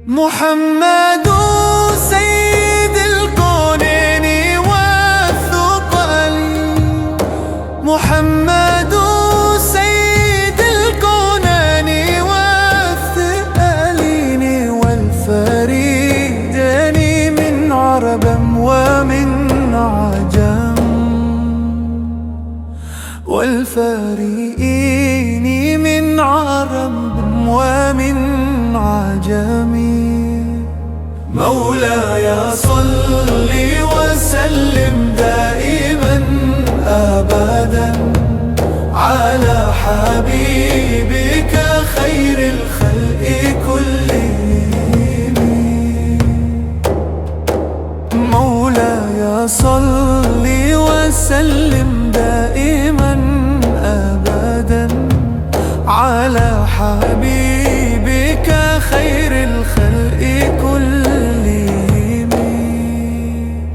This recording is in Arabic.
محمد سيد الكونين والثقلين، محمد سيد الكونين والثقلين والفريدين من عرب ومن عجم، والفريقين من عرب ومن عجم. مولاي صل وسلم دائما أبدا على حبيبك